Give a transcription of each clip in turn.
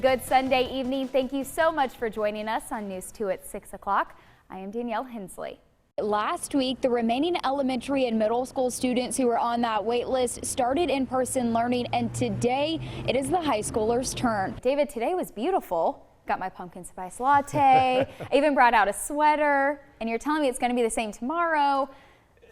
Good Sunday evening. Thank you so much for joining us on News 2 at 6 o'clock. I am Danielle Hensley. Last week, the remaining elementary and middle school students who were on that wait list started in-person learning, and today it is the high schoolers' turn. David, today was beautiful. Got my pumpkin spice latte. I even brought out a sweater, and you're telling me it's going to be the same tomorrow.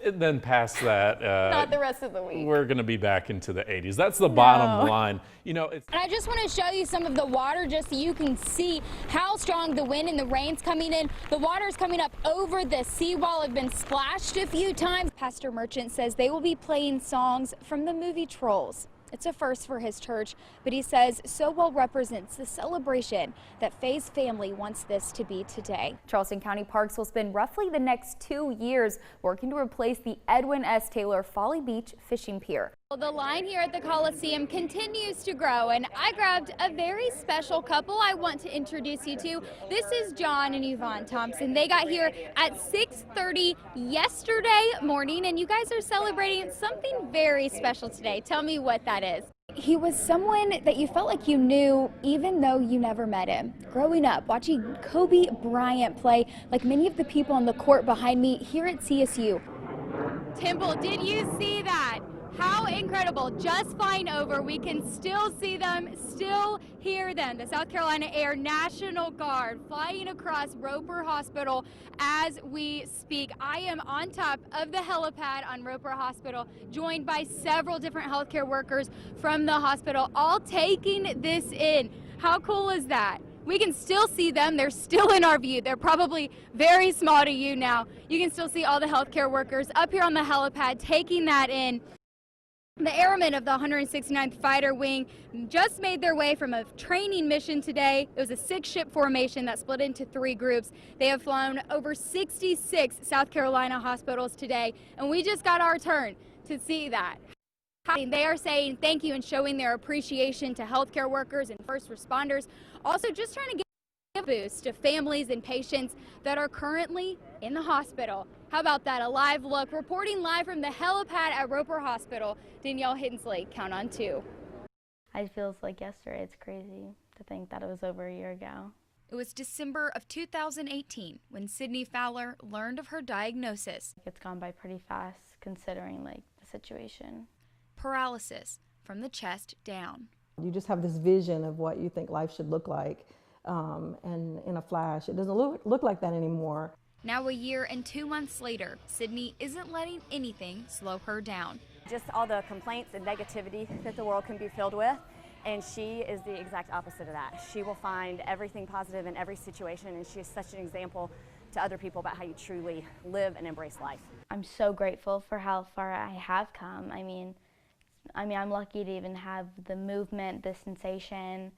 And then past that, not the rest of the week. We're going to be back into the 80s. That's the bottom line. You know, and I just want to show you some of the water just so you can see how strong the wind and the rain's coming in. The water's coming up over the seawall. I've been splashed a few times. Pastor Merchant says they will be playing songs from the movie Trolls. It's a first for his church, but he says so well represents the celebration that Faye's family wants this to be today. Charleston County Parks will spend roughly the next 2 years working to replace the Edwin S. Taylor Folly Beach fishing pier. The line here at the Coliseum continues to grow, and I grabbed a very special couple I want to introduce you to. This is John and Yvonne Thompson. They got here at 6:30 yesterday morning, and you guys are celebrating something very special today. Tell me what that is. He was someone that you felt like you knew even though you never met him. Growing up, watching Kobe Bryant play like many of the people on the court behind me here at CSU. Temple, did you see that? How incredible. Just flying over, we can still see them, still hear them. The South Carolina Air National Guard flying across Roper Hospital as we speak. I am on top of the helipad on Roper Hospital, joined by several different healthcare workers from the hospital, all taking this in. How cool is that? We can still see them. They're still in our view. They're probably very small to you now. You can still see all the healthcare workers up here on the helipad taking that in. The airmen of the 169th Fighter Wing just made their way from a training mission today. It was a 6-ship formation that split into 3 groups. They have flown over 66 South Carolina hospitals today, and we just got our turn to see that. They are saying thank you and showing their appreciation to healthcare workers and first responders. Also just trying to give a boost to families and patients that are currently in the hospital. How about that? A live look. Reporting live from the helipad at Roper Hospital, Danielle Hensley, Count on 2. It feels like yesterday. It's crazy to think that it was over a year ago. It was December of 2018 when Sydney Fowler learned of her diagnosis. It's gone by pretty fast considering the situation. Paralysis from the chest down. You just have this vision of what you think life should look like, and in a flash, it doesn't look like that anymore. Now a year and 2 months later, Sydney isn't letting anything slow her down. Just all the complaints and negativity that the world can be filled with, and she is the exact opposite of that. She will find everything positive in every situation, and she is such an example to other people about how you truly live and embrace life. I'm so grateful for how far I have come. I mean, I'm lucky to even have the movement, the sensation,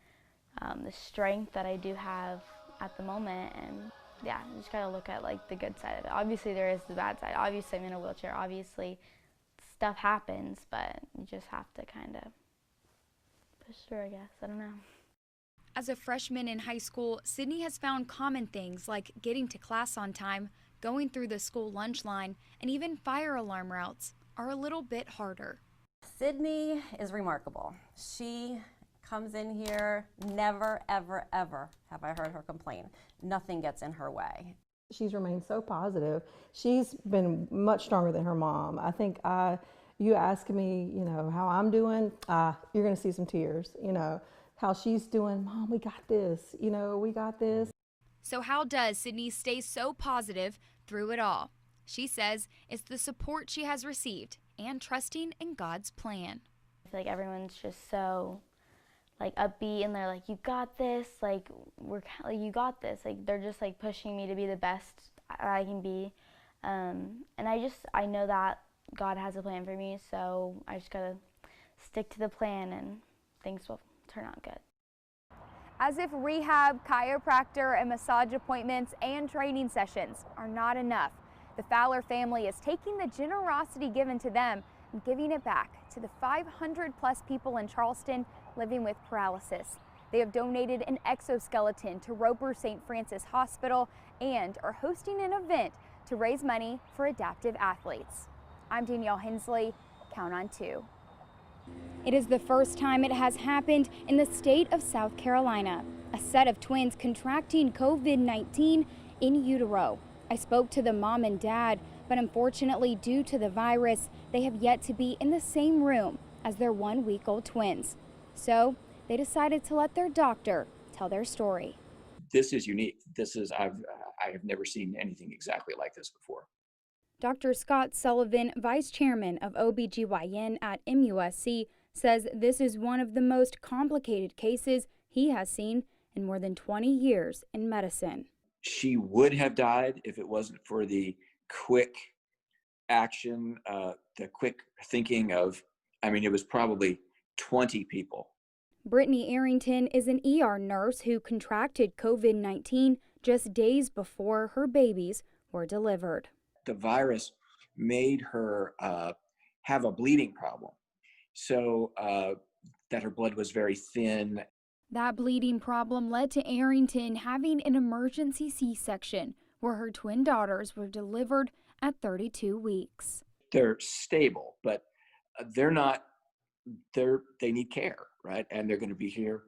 the strength that I do have at the moment, and yeah, you just gotta look at the good side of it. Obviously there is the bad side. Obviously I'm in a wheelchair. Obviously stuff happens, but you just have to kind of push through, I guess. I don't know. As a freshman in high school, Sydney has found common things like getting to class on time, going through the school lunch line, and even fire alarm routes are a little bit harder. Sydney is remarkable. She comes in here, never, ever, ever have I heard her complain. Nothing gets in her way. She's remained so positive. She's been much stronger than her mom. I think you ask me, how I'm doing, you're going to see some tears. How she's doing, Mom, we got this. We got this. So how does Sydney stay so positive through it all? She says it's the support she has received and trusting in God's plan. I feel like everyone's just so upbeat, and they're like, you got this, you got this. They're just pushing me to be the best I can be. And I know that God has a plan for me, so I just gotta stick to the plan and things will turn out good. As if rehab, chiropractor, and massage appointments and training sessions are not enough, the Fowler family is taking the generosity given to them and giving it back to the 500+ people in Charleston living with paralysis. They have donated an exoskeleton to Roper St. Francis Hospital and are hosting an event to raise money for adaptive athletes. I'm Danielle Hensley. Count on 2. It is the first time it has happened in the state of South Carolina. A set of twins contracting COVID-19 in utero. I spoke to the mom and dad, but unfortunately, due to the virus, they have yet to be in the same room as their 1-week-old twins. So they decided to let their doctor tell their story. This is unique. I have never seen anything exactly like this before. Dr. Scott Sullivan, vice chairman of OBGYN at MUSC, says this is one of the most complicated cases he has seen in more than 20 years in medicine. She would have died if it wasn't for the quick action, the quick thinking of, it was probably 20 people. Brittany Arrington is an ER nurse who contracted COVID-19 just days before her babies were delivered. The virus made her have a bleeding problem, so that her blood was very thin. That bleeding problem led to Arrington having an emergency C-section where her twin daughters were delivered at 32 weeks. They're stable, but they need care, right? And they're going to be here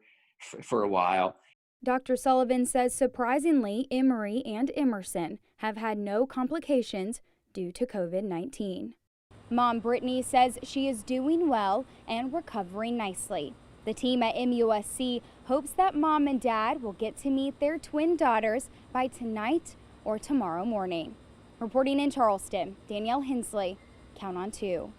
for a while. Dr. Sullivan says surprisingly, Emory and Emerson have had no complications due to COVID-19. Mom Brittany says she is doing well and recovering nicely. The team at MUSC hopes that mom and dad will get to meet their twin daughters by tonight or tomorrow morning. Reporting in Charleston, Danielle Hensley, Count on 2.